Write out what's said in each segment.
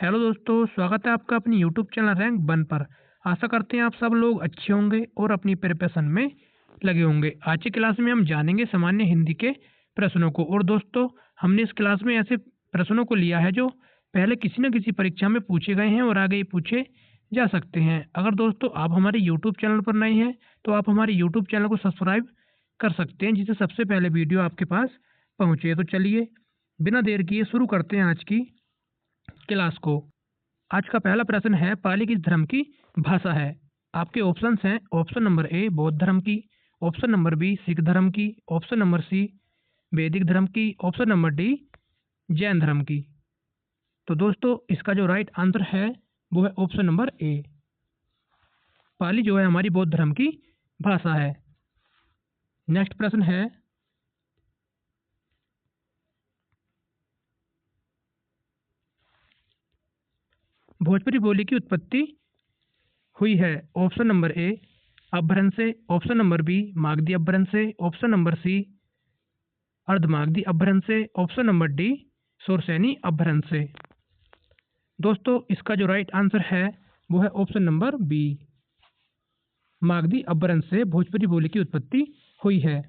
Hello दोस्तों, स्वागत है आपका अपनी यूट्यूब चैनल रैंक वन पर। आशा करते हैं आप सब लोग अच्छे होंगे और अपनी प्रिपरेशन में लगे होंगे। आज की क्लास में हम जानेंगे सामान्य हिंदी के प्रश्नों को। और दोस्तों, हमने इस क्लास में ऐसे प्रश्नों को लिया है जो पहले किसी न किसी परीक्षा में पूछे गए हैं और आगे ही पूछे जा सकते हैं। अगर दोस्तों आप हमारे यूट्यूब चैनल पर नए हैं तो आप हमारे यूट्यूब चैनल को सब्सक्राइब कर सकते हैं, जिससे सबसे पहले वीडियो आपके पास पहुँचे। तो चलिए बिना देर किए शुरू करते हैं आज की क्लास को। आज का पहला प्रश्न है, पाली किस धर्म की भाषा है? आपके ऑप्शंस हैं, ऑप्शन नंबर ए बौद्ध धर्म की, ऑप्शन नंबर बी सिख धर्म की, ऑप्शन नंबर सी वैदिक धर्म की, ऑप्शन नंबर डी जैन धर्म की। तो दोस्तों इसका जो राइट आंसर है वो है ऑप्शन नंबर ए। पाली जो है हमारी बौद्ध धर्म की भाषा है। नेक्स्ट प्रश्न है, भोजपुरी बोली की उत्पत्ति हुई है? ऑप्शन नंबर ए अपभ्रंश से, ऑप्शन नंबर बी मागधी अपभ्रंश से, ऑप्शन नंबर सी अर्धमागधी अपभ्रंश से, ऑप्शन नंबर डी शोरसैनी अपभ्रंश से। दोस्तों इसका जो राइट आंसर है वो है ऑप्शन नंबर बी, मागधी अपभ्रंश से भोजपुरी बोली की उत्पत्ति हुई है।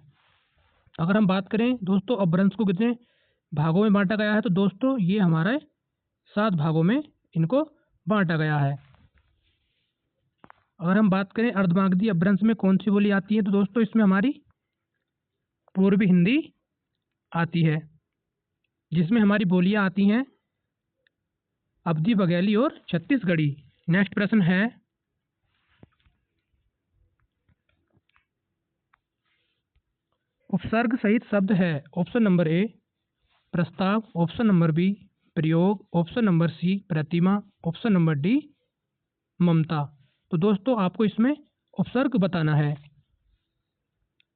अगर हम बात करें दोस्तों अपभ्रंश को कितने भागों में बांटा गया है, तो दोस्तों ये हमारे 7 भागों में इनको बांटा गया है। अगर हम बात करें अर्धमागधी अपभ्रंश में कौन सी बोली आती है, तो दोस्तों इसमें हमारी पूर्वी हिंदी आती है, जिसमें हमारी बोलियां आती हैं अवधी, बघेली और छत्तीसगढ़ी। नेक्स्ट प्रश्न है, उपसर्ग सहित शब्द है? ऑप्शन नंबर ए प्रस्ताव, ऑप्शन नंबर बी प्रयोग, ऑप्शन नंबर सी प्रतिमा, ऑप्शन नंबर डी ममता। तो दोस्तों आपको इसमें उपसर्ग बताना है।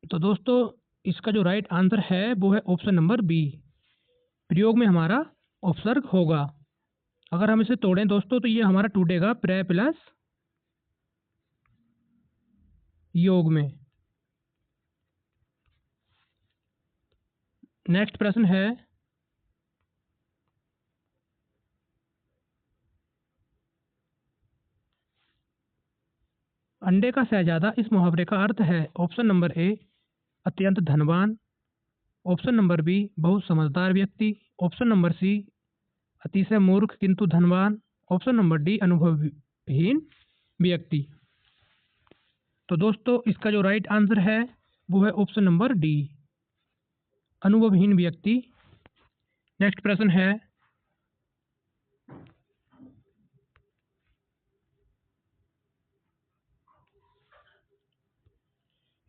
तो दोस्तों इसका जो राइट आंसर है वो है ऑप्शन नंबर बी, प्रयोग में हमारा उपसर्ग होगा। अगर हम इसे तोड़ें दोस्तों तो ये हमारा टूटेगा प्रय प्लस योग में। नेक्स्ट प्रश्न है, अंडे का शहजादा इस मुहावरे का अर्थ है? ऑप्शन नंबर ए अत्यंत धनवान, ऑप्शन नंबर बी बहुत समझदार व्यक्ति, ऑप्शन नंबर सी अतिशय मूर्ख किंतु धनवान, ऑप्शन नंबर डी अनुभवहीन व्यक्ति। तो दोस्तों इसका जो राइट आंसर है वो है ऑप्शन नंबर डी, अनुभवहीन व्यक्ति। नेक्स्ट प्रश्न है,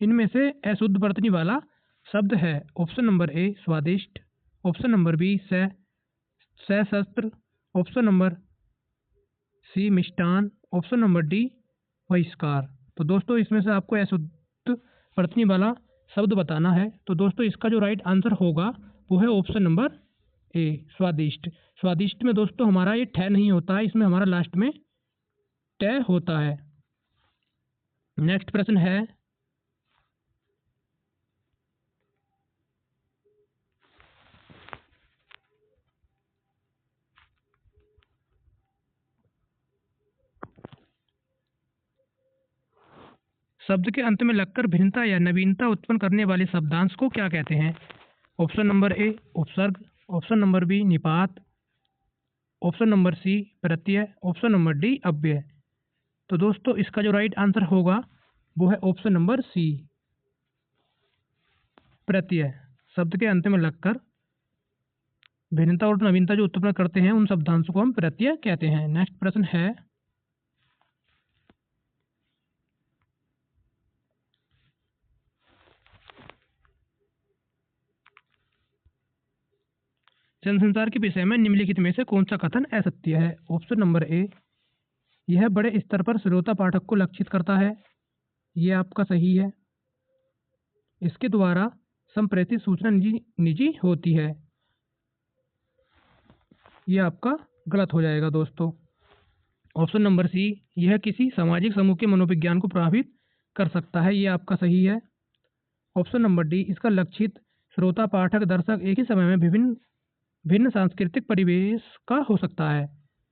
इनमें से अशुद्ध बरतनी वाला शब्द है? ऑप्शन नंबर ए स्वादिष्ट, ऑप्शन नंबर बी सशस्त्र, ऑप्शन नंबर सी मिष्टान, ऑप्शन नंबर डी बहिष्कार। तो दोस्तों इसमें से आपको अशुद्ध बरतनी वाला शब्द बताना है। तो दोस्तों इसका जो राइट आंसर होगा वो है ऑप्शन नंबर ए स्वादिष्ट। स्वादिष्ट में दोस्तों हमारा ये ठह नहीं होता है, इसमें हमारा लास्ट में तय होता है। नेक्स्ट प्रश्न है, शब्द के अंत में लगकर भिन्नता या नवीनता उत्पन्न करने वाले शब्दांश को क्या कहते हैं? ऑप्शन नंबर ए उपसर्ग, ऑप्शन नंबर बी निपात, ऑप्शन नंबर सी प्रत्यय, ऑप्शन नंबर डी अव्यय। तो दोस्तों इसका जो राइट आंसर होगा वो है ऑप्शन नंबर सी प्रत्यय। शब्द के अंत में लगकर भिन्नता और नवीनता जो उत्पन्न करते हैं उन शब्दांशों को हम प्रत्यय कहते हैं। नेक्स्ट प्रश्न है, जनसंचार के विषय में निम्नलिखित में से कौन सा कथन असत्य है? ऑप्शन नंबर ए यह बड़े स्तर पर श्रोता पाठक को लक्षित करता है, यह आपका सही है। इसके द्वारा संप्रेषित सूचना निजी होती है, यह आपका गलत हो जाएगा दोस्तों। ऑप्शन नंबर सी यह किसी सामाजिक समूह के मनोविज्ञान को प्रभावित कर सकता है, यह आपका सही है। ऑप्शन नंबर डी इसका लक्षित श्रोता पाठक दर्शक एक ही समय में भिन्न सांस्कृतिक परिवेश का हो सकता है,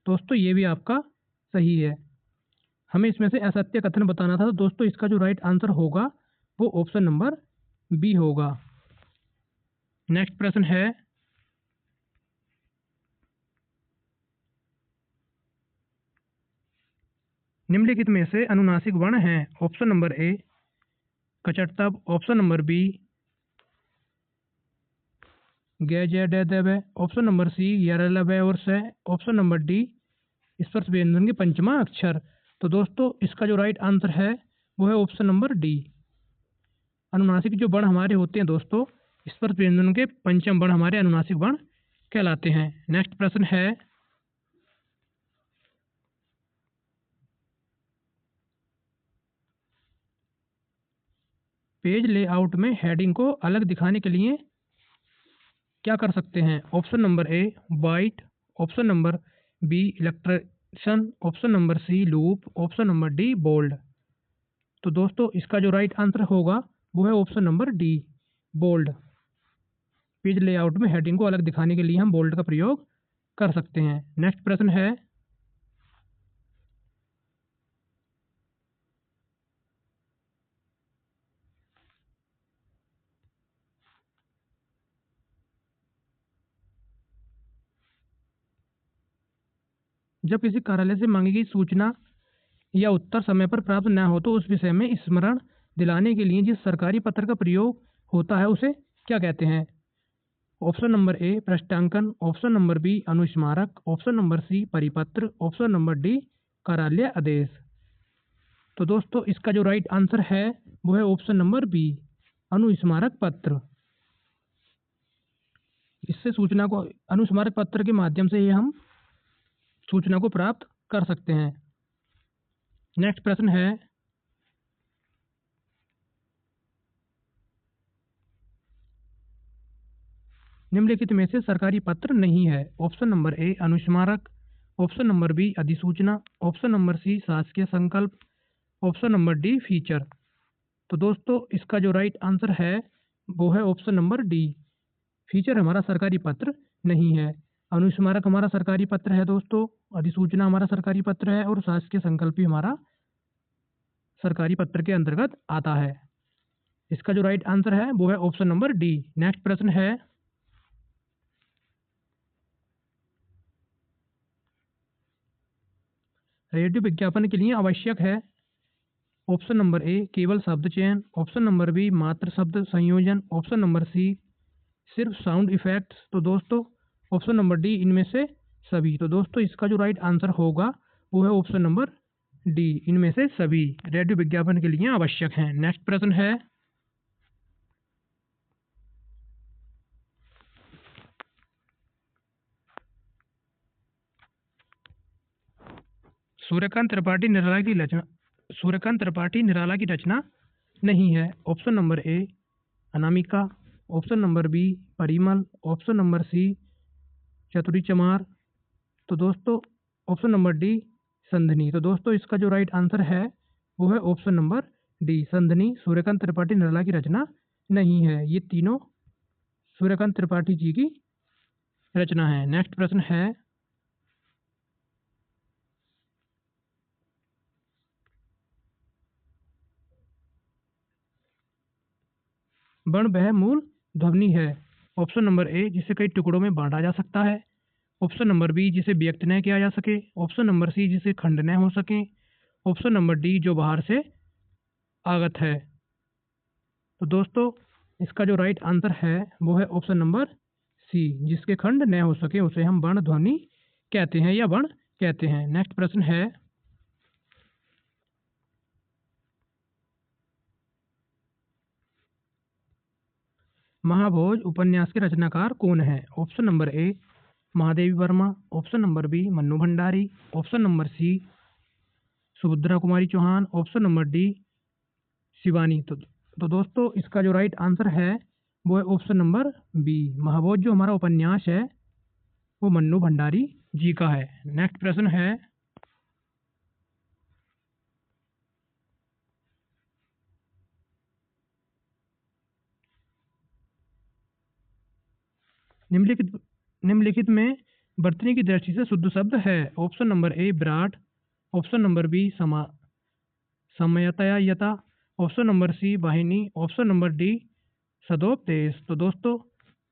दोस्तों ये भी आपका सही है। हमें इसमें से असत्य कथन बताना था, तो दोस्तों इसका जो राइट आंसर होगा वो ऑप्शन नंबर बी होगा। नेक्स्ट प्रश्न है, निम्नलिखित में से अनुनासिक वर्ण हैं। ऑप्शन नंबर ए कचटतब, ऑप्शन नंबर बी गे जय डे दे वे, ऑप्शन नंबर सी यर वे और से, ऑप्शन नंबर डी स्पर्श व्यंजन के पंचमा अक्षर। तो दोस्तों इसका जो राइट आंसर है वो है ऑप्शन नंबर डी। अनुनासिक जो वर्ण हमारे होते हैं दोस्तों, स्पर्श व्यंजन के पंचम वर्ण हमारे अनुनासिक वर्ण कहलाते हैं। नेक्स्ट प्रश्न है, पेज लेआउट में हेडिंग को अलग दिखाने के लिए क्या कर सकते हैं। Option number A white, option number B इलेक्ट्रेशन, option number C loop, option number D bold. तो दोस्तों इसका जो राइट आंसर होगा वो है option number D bold. Page layout में हेडिंग को अलग दिखाने के लिए हम बोल्ड का प्रयोग कर सकते हैं। नेक्स्ट प्रश्न है, जब किसी कार्यालय से मांगी गई सूचना या उत्तर समय पर प्राप्त न हो तो उस विषय में स्मरण दिलाने के लिए जिस सरकारी पत्र का प्रयोग होता है उसे क्या कहते हैं। ऑप्शन नंबर ए पृष्ठांकन, ऑप्शन नंबर बी अनुस्मारक, ऑप्शन नंबर सी परिपत्र, ऑप्शन नंबर डी कार्यालय आदेश। तो दोस्तों इसका जो राइट आंसर है वो है ऑप्शन नंबर बी अनुस्मारक पत्र। इससे सूचना को अनुस्मारक पत्र के माध्यम से ही हम सूचना को प्राप्त कर सकते हैं। नेक्स्ट प्रश्न है, निम्नलिखित में से सरकारी पत्र नहीं है। ऑप्शन नंबर ए अनुस्मारक, ऑप्शन नंबर बी अधिसूचना, ऑप्शन नंबर सी शासकीय संकल्प, ऑप्शन नंबर डी फीचर। तो दोस्तों इसका जो राइट आंसर है वो है ऑप्शन नंबर डी फीचर हमारा सरकारी पत्र नहीं है। अनुस्मारक हमारा सरकारी पत्र है दोस्तों, अधिसूचना हमारा सरकारी पत्र है और शासकीय संकल्प भी हमारा सरकारी पत्र के अंतर्गत आता है। इसका जो राइट आंसर है वो है ऑप्शन नंबर डी। नेक्स्ट प्रश्न है, रेडियो विज्ञापन के लिए आवश्यक है। ऑप्शन नंबर ए केवल शब्द चयन, ऑप्शन नंबर बी मात्र शब्द संयोजन, ऑप्शन नंबर सी सिर्फ साउंड इफेक्ट्स। तो दोस्तों ऑप्शन नंबर डी इनमें से सभी। तो दोस्तों इसका जो राइट आंसर होगा वो है ऑप्शन नंबर डी इनमें से सभी रेडियो विज्ञापन के लिए आवश्यक हैं। नेक्स्ट प्रश्न है, सूर्यकांत त्रिपाठी निराला की रचना नहीं है। Option number A Anamika, option number B Parimal, option number C Chaturi Chamar. तो दोस्तों ऑप्शन नंबर डी संधनी। तो दोस्तों इसका जो राइट आंसर है वो है ऑप्शन नंबर डी संधनी सूर्यकांत त्रिपाठी निराला की रचना नहीं है। ये तीनों सूर्यकांत त्रिपाठी जी की रचना है। नेक्स्ट प्रश्न है, वर्ण वह मूल ध्वनि है। ऑप्शन नंबर ए जिसे कई टुकड़ों में बांटा जा सकता है, ऑप्शन नंबर बी जिसे व्यक्त न किया जा सके, ऑप्शन नंबर सी जिसे खंड न हो सके, ऑप्शन नंबर डी जो बाहर से आगत है। तो दोस्तों इसका जो राइट आंसर है वो है ऑप्शन नंबर सी जिसके खंड न हो सके उसे हम वर्ण ध्वनि कहते हैं या वर्ण कहते हैं। नेक्स्ट प्रश्न है, महाभोज उपन्यास के रचनाकार कौन है। Option number A Mahadevi Verma, option number B Mannu Bhandari, option number C Subhadra Kumari Chauhan, option number D Shivani. तो दोस्तों इसका जो राइट आंसर है वो है ऑप्शन नंबर बी महाभोज जो हमारा उपन्यास है वो मन्नू भंडारी जी का है। नेक्स्ट प्रश्न है, निम्नलिखित निम्नलिखित में वर्तनी की दृष्टि से शुद्ध शब्द है? ऑप्शन नंबर ए विराट, ऑप्शन नंबर बी समयतयता, ऑप्शन नंबर सी वाहिनी, ऑप्शन नंबर डी सदोपदेश। तो दोस्तों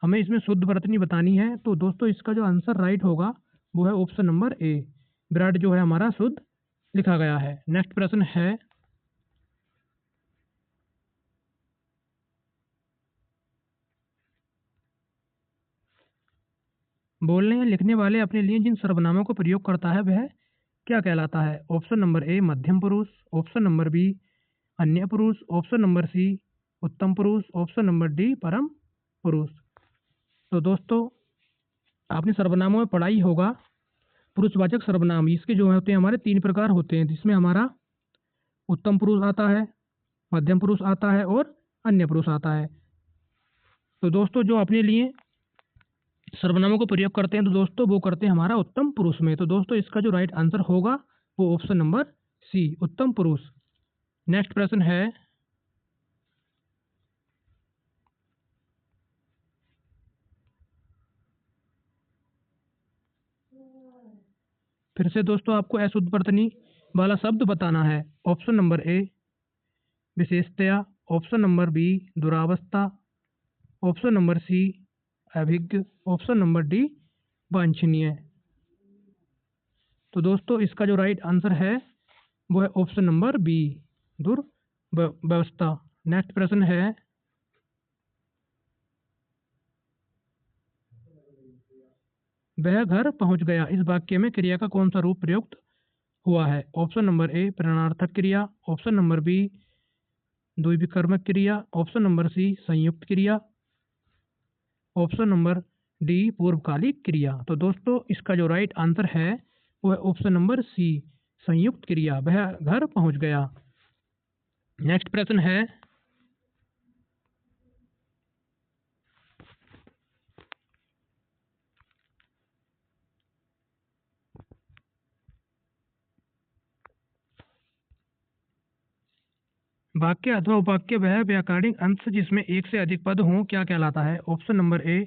हमें इसमें शुद्ध वर्तनी बतानी है, तो दोस्तों इसका जो आंसर राइट होगा वो है ऑप्शन नंबर ए, विराट जो है हमारा शुद्ध लिखा गया है। नेक्स्ट प्रश्न है, बोलने या लिखने वाले अपने लिए जिन सर्वनामों का प्रयोग करता है वह क्या कहलाता है? ऑप्शन नंबर ए मध्यम पुरुष, ऑप्शन नंबर बी अन्य पुरुष, ऑप्शन नंबर सी उत्तम पुरुष, ऑप्शन नंबर डी परम पुरुष। तो दोस्तों आपने सर्वनामों में पढ़ा ही होगा, पुरुषवाचक सर्वनाम इसके जो होते हैं हमारे 3 प्रकार होते हैं, जिसमें हमारा उत्तम पुरुष आता है, मध्यम पुरुष आता है और अन्य पुरुष आता है। तो दोस्तों जो अपने लिए सर्वनामों का प्रयोग करते हैं तो दोस्तों वो करते हैं हमारा उत्तम पुरुष में। तो दोस्तों इसका जो राइट आंसर होगा वो ऑप्शन नंबर सी उत्तम पुरुष। नेक्स्ट प्रश्न है, फिर से दोस्तों आपको अशुद्ध वर्तनी वाला शब्द बताना है। ऑप्शन नंबर ए विशेषतया, ऑप्शन नंबर बी दुरावस्था, ऑप्शन नंबर सी अभिज्ञ, ऑप्शन नंबर डी वांछनीय। तो दोस्तों इसका जो राइट आंसर है वो है ऑप्शन नंबर बी दुर्व्यवस्था। नेक्स्ट प्रश्न है, वह घर पहुंच गया इस वाक्य में क्रिया का कौन सा रूप प्रयुक्त हुआ है? ऑप्शन नंबर ए प्रेरणार्थक क्रिया, ऑप्शन नंबर बी द्विविकर्मक क्रिया, ऑप्शन नंबर सी संयुक्त क्रिया, ऑप्शन नंबर डी पूर्वकालिक क्रिया। तो दोस्तों इसका जो राइट आंसर है वो है ऑप्शन नंबर सी संयुक्त क्रिया, वह घर पहुंच गया। नेक्स्ट प्रश्न है, वाक्य अथवा उपवाक्य वह व्याकरणिक अंश जिसमें एक से अधिक पद हों क्या कहलाता है? ऑप्शन नंबर ए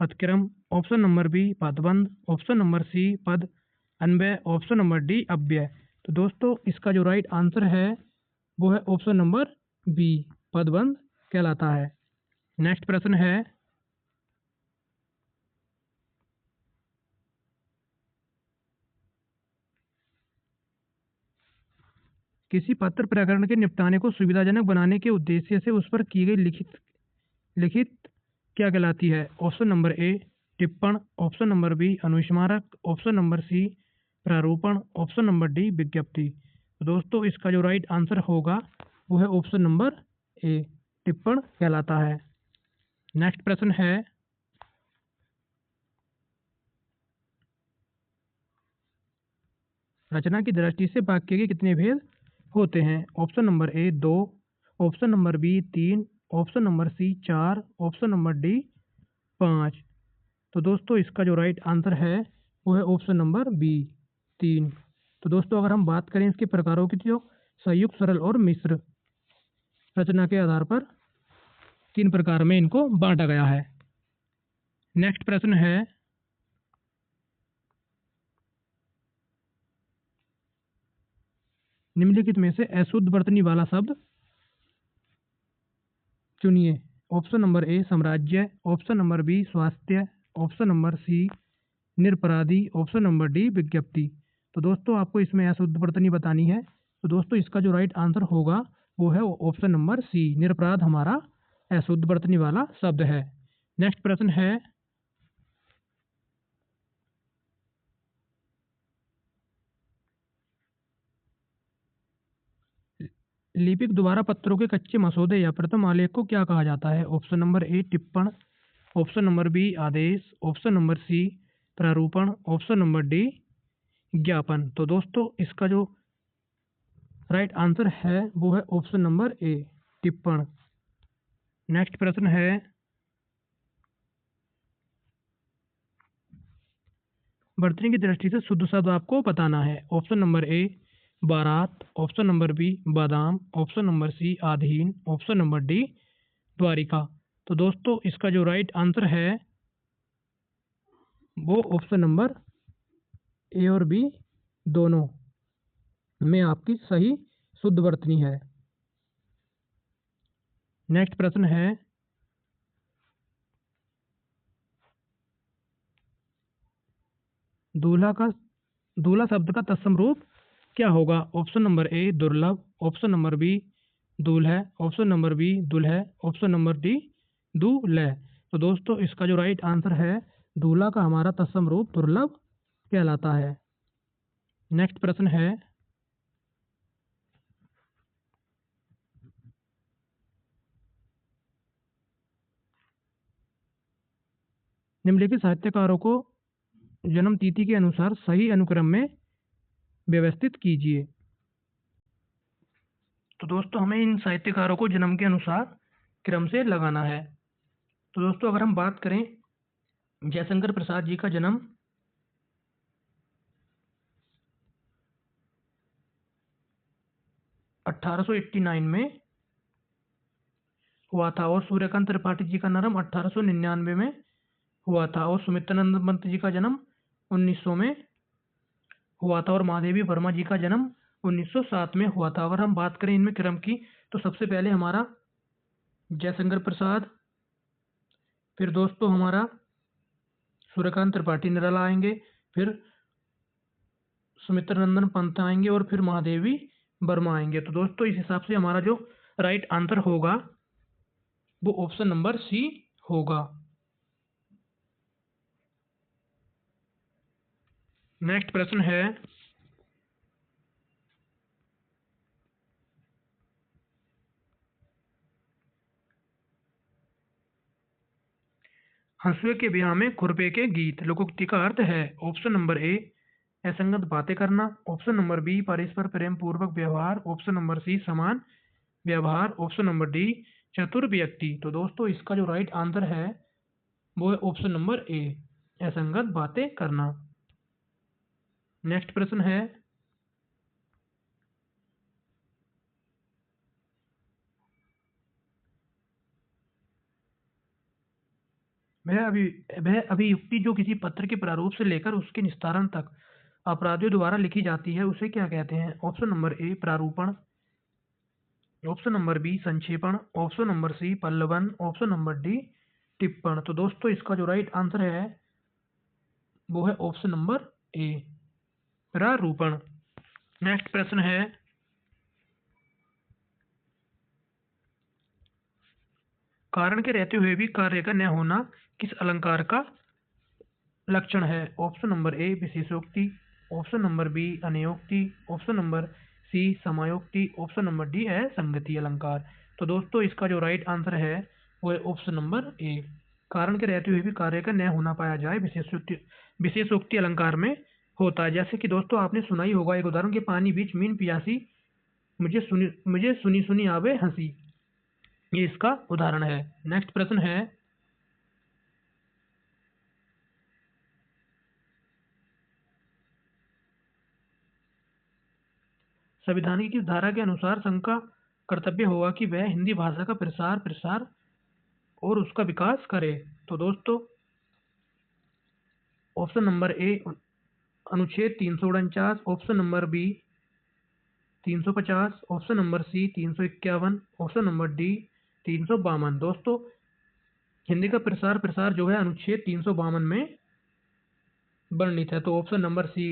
पदक्रम, ऑप्शन नंबर बी पदबंध, ऑप्शन नंबर सी पद अन्वय, ऑप्शन नंबर डी अव्यय। तो दोस्तों इसका जो राइट आंसर है वो है ऑप्शन नंबर बी पदबंध कहलाता है। नेक्स्ट प्रश्न है, किसी पत्र प्रकरण के निपटाने को सुविधाजनक बनाने के उद्देश्य से उस पर की गई लिखित क्या कहलाती है? ऑप्शन नंबर ए टिप्पण, ऑप्शन नंबर बी अनुस्मारक, ऑप्शन नंबर सी प्रारूपण, ऑप्शन नंबर डी विज्ञप्ति। तो दोस्तों इसका जो राइट आंसर होगा वो है ऑप्शन नंबर ए टिप्पण कहलाता है। नेक्स्ट प्रश्न है, रचना की दृष्टि से वाक्य के कितने भेद होते हैं? Option number A 2, option number B 3, option number C 4, option number D 5। तो दोस्तों इसका जो राइट आंसर है वो है ऑप्शन नंबर बी 3। तो दोस्तों अगर हम बात करें इसके प्रकारों की तो संयुक्त, सरल और मिश्र रचना के आधार पर 3 प्रकार में इनको बांटा गया है। नेक्स्ट प्रश्न है, निम्नलिखित में से अशुद्ध वर्तनी वाला शब्द चुनिए। ऑप्शन नंबर ए साम्राज्य, ऑप्शन नंबर बी स्वास्थ्य, ऑप्शन नंबर सी निरपराधी, ऑप्शन नंबर डी विज्ञप्ति। तो दोस्तों आपको इसमें अशुद्ध वर्तनी बतानी है, तो दोस्तों इसका जो राइट आंसर होगा वो है ऑप्शन नंबर सी निरपराध हमारा अशुद्ध वर्तनी वाला शब्द है। नेक्स्ट प्रश्न है, लिपिक द्वारा पत्रों के कच्चे मसौदे या प्रथम आलेख को क्या कहा जाता है? ऑप्शन नंबर ए टिप्पण, ऑप्शन नंबर बी आदेश, ऑप्शन नंबर सी प्रारूपण, ऑप्शन नंबर डी ज्ञापन। तो दोस्तों इसका जो राइट आंसर है वो है ऑप्शन नंबर ए टिप्पण। नेक्स्ट प्रश्न है, वर्तनी की दृष्टि से शुद्ध शब्द आपको बताना है। ऑप्शन नंबर ए बारात, ऑप्शन नंबर बी बादाम, ऑप्शन नंबर सी आधीन, ऑप्शन नंबर डी द्वारिका। तो दोस्तों इसका जो राइट आंसर है वो ऑप्शन नंबर ए और बी दोनों में आपकी सही शुद्ध वर्तनी है। नेक्स्ट प्रश्न है, दूल्हा शब्द का तत्सम रूप क्या होगा? ऑप्शन नंबर ए दुर्लभ, ऑप्शन नंबर बी दूल्हे, ऑप्शन नंबर बी दुल्हे, ऑप्शन नंबर डी दूल्हे। तो दोस्तों इसका जो राइट आंसर है, दूल्हा का हमारा तत्सम रूप दुर्लभ कहलाता है। नेक्स्ट प्रश्न है, निम्नलिखित साहित्यकारों को जन्म तिथि के अनुसार सही अनुक्रम में व्यवस्थित कीजिए। तो दोस्तों हमें इन साहित्यकारों को जन्म के अनुसार क्रम से लगाना है। तो दोस्तों अगर हम बात करें जयशंकर प्रसाद जी का जन्म 1889 में हुआ था, और सूर्यकांत त्रिपाठी जी का जन्म 1899 में हुआ था, और सुमित्रानंद पंत जी का जन्म 1900 में हुआ था, और महादेवी वर्मा जी का जन्म 1907 में हुआ था। अगर हम बात करें इनमें क्रम की, तो सबसे पहले हमारा जयशंकर प्रसाद, फिर दोस्तों हमारा सूर्यकांत त्रिपाठी निराला आएंगे, फिर सुमित्रानंदन पंत आएंगे, और फिर महादेवी वर्मा आएंगे। तो दोस्तों इस हिसाब से हमारा जो राइट आंसर होगा वो ऑप्शन नंबर सी होगा। नेक्स्ट प्रश्न है, हंसुए के ब्याह में खुरपे के गीत लोकोक्ति का अर्थ है? ऑप्शन नंबर ए असंगत बातें करना, ऑप्शन नंबर बी परस्पर प्रेम पूर्वक व्यवहार, ऑप्शन नंबर सी समान व्यवहार, ऑप्शन नंबर डी चतुर व्यक्ति। तो दोस्तों इसका जो राइट आंसर है वो है ऑप्शन नंबर ए असंगत बातें करना। नेक्स्ट प्रश्न है, वह अभियुक्ति जो किसी पत्र के प्रारूप से लेकर उसके निस्तारण तक अपराधियों द्वारा लिखी जाती है उसे क्या कहते हैं? ऑप्शन नंबर ए प्रारूपण, ऑप्शन नंबर बी संक्षेपण, ऑप्शन नंबर सी पल्लवन, ऑप्शन नंबर डी टिप्पण। तो दोस्तों इसका जो राइट आंसर है वो है ऑप्शन नंबर ए प्रारूपण। नेक्स्ट प्रश्न है, कारण के रहते हुए भी कार्य का न होना किस अलंकार का लक्षण है? ऑप्शन नंबर ए विशेषोक्ति, ऑप्शन नंबर बी अनयोक्ति, ऑप्शन नंबर सी समायोक्ति, ऑप्शन नंबर डी है संगति अलंकार। तो दोस्तों इसका जो राइट आंसर है वो है ऑप्शन नंबर ए कारण के रहते हुए भी कार्य का न होना पाया जाए विशेषोक्ति अलंकार में होता है। जैसे कि दोस्तों आपने सुना ही होगा एक उदाहरण, के पानी बीच मीन पियासी मुझे सुनी सुनी आवे हंसी, ये इसका उदाहरण है। नेक्स्ट प्रश्न है, संविधान की किस धारा के अनुसार संघ का कर्तव्य होगा कि वह हिंदी भाषा का प्रसार और उसका विकास करे? तो दोस्तों ऑप्शन नंबर ए अनुच्छेद 349, option number B 350, option number C 351, option number D 352। दोस्तों हिंदी का प्रसार जो है अनुच्छेद 352 में वर्णित है, तो ऑप्शन नंबर सी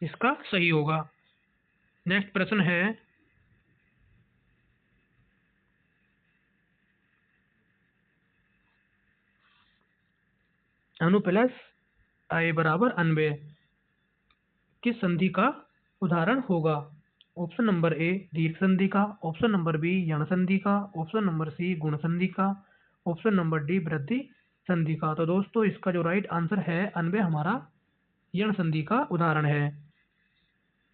इसका सही होगा। नेक्स्ट प्रश्न है, अनु प्लस आय बराबर अन्वय किस संधि का उदाहरण होगा? ऑप्शन नंबर ए दीर्घ संधि का, ऑप्शन नंबर बी यण संधि का, ऑप्शन नंबर सी गुण संधि का, ऑप्शन नंबर डी वृद्धि संधि का। तो दोस्तों इसका जो राइट आंसर है अन्वय हमारा यण संधि का उदाहरण है।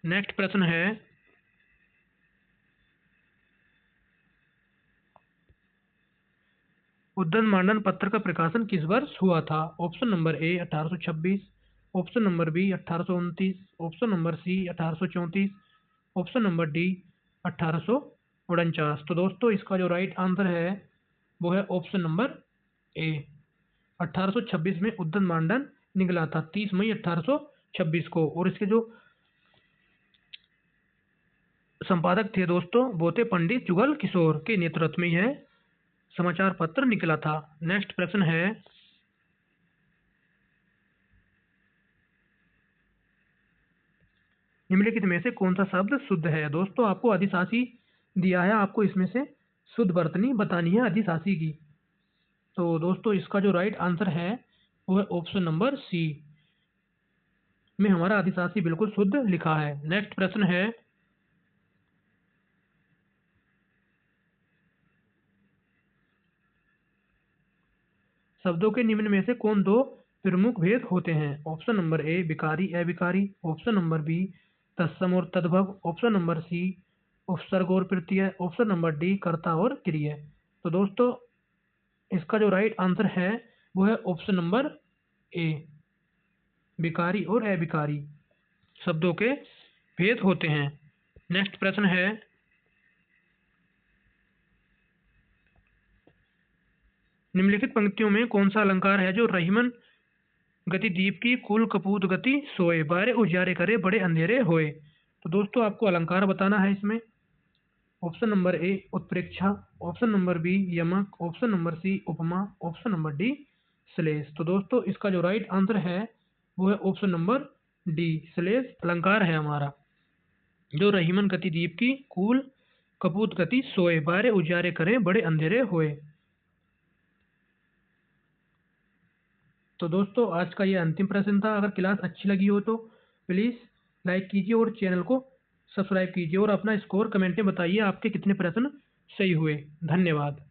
नेक्स्ट प्रश्न है, उद्यम मांडन पत्र का प्रकाशन किस वर्ष हुआ था? Option number A 1826, option number B 1829, option number C 1834, option number D 1849। तो दोस्तों इसका जो राइट आंसर है वो है ऑप्शन नंबर ए 1826 में उद्यम मांडन निकला था 30 मई 1826 को। और इसके जो संपादक थे दोस्तों वो थे पंडित जुगल किशोर के नेतृत्व में यह समाचार पत्र निकला था। नेक्स्ट प्रश्न है, निम्नलिखित में से कौन सा शब्द शुद्ध है। दोस्तों आपको अधिशासी दिया है, आपको इसमें से शुद्ध वर्तनी बतानी है अधिशासी की। तो दोस्तों इसका जो राइट आंसर है वो है ऑप्शन नंबर सी में हमारा अधिशासी बिल्कुल शुद्ध लिखा है। नेक्स्ट प्रश्न है, शब्दों के निम्न में से कौन दो प्रमुख भेद होते हैं। ऑप्शन नंबर ए विकारी अविकारी, ऑप्शन नंबर बी तत्सम और तद्भव, ऑप्शन नंबर सी उपसर्ग और प्रत्यय, ऑप्शन नंबर डी कर्ता और क्रिया। तो दोस्तों इसका जो राइट आंसर है वो है ऑप्शन नंबर ए विकारी और अविकारी शब्दों के भेद होते हैं। नेक्स्ट प्रश्न है, निम्नलिखित पंक्तियों में कौन सा अलंकार है जो रहीमन गति दीप की कुल कपूत गति सोए, बारे उजियारे करे बड़े अंधेरे होए। तो दोस्तों आपको अलंकार बताना है इसमें। ऑप्शन नंबर ए उत्प्रेक्षा, ऑप्शन नंबर बी यमक, ऑप्शन नंबर सी उपमा, ऑप्शन नंबर डी श्लेष। तो दोस्तों इसका जो राइट आंसर है वो है ऑप्शन नंबर डी श्लेष अलंकार है हमारा, जो रहीमन गति दीप की कुल कपूत गति सोए, बारे उजियारे करे बड़े अंधेरे होए। तो दोस्तों आज का ये अंतिम प्रश्न था। अगर क्लास अच्छी लगी हो तो प्लीज़ लाइक कीजिए और चैनल को सब्सक्राइब कीजिए और अपना स्कोर कमेंट में बताइए आपके कितने प्रश्न सही हुए। धन्यवाद।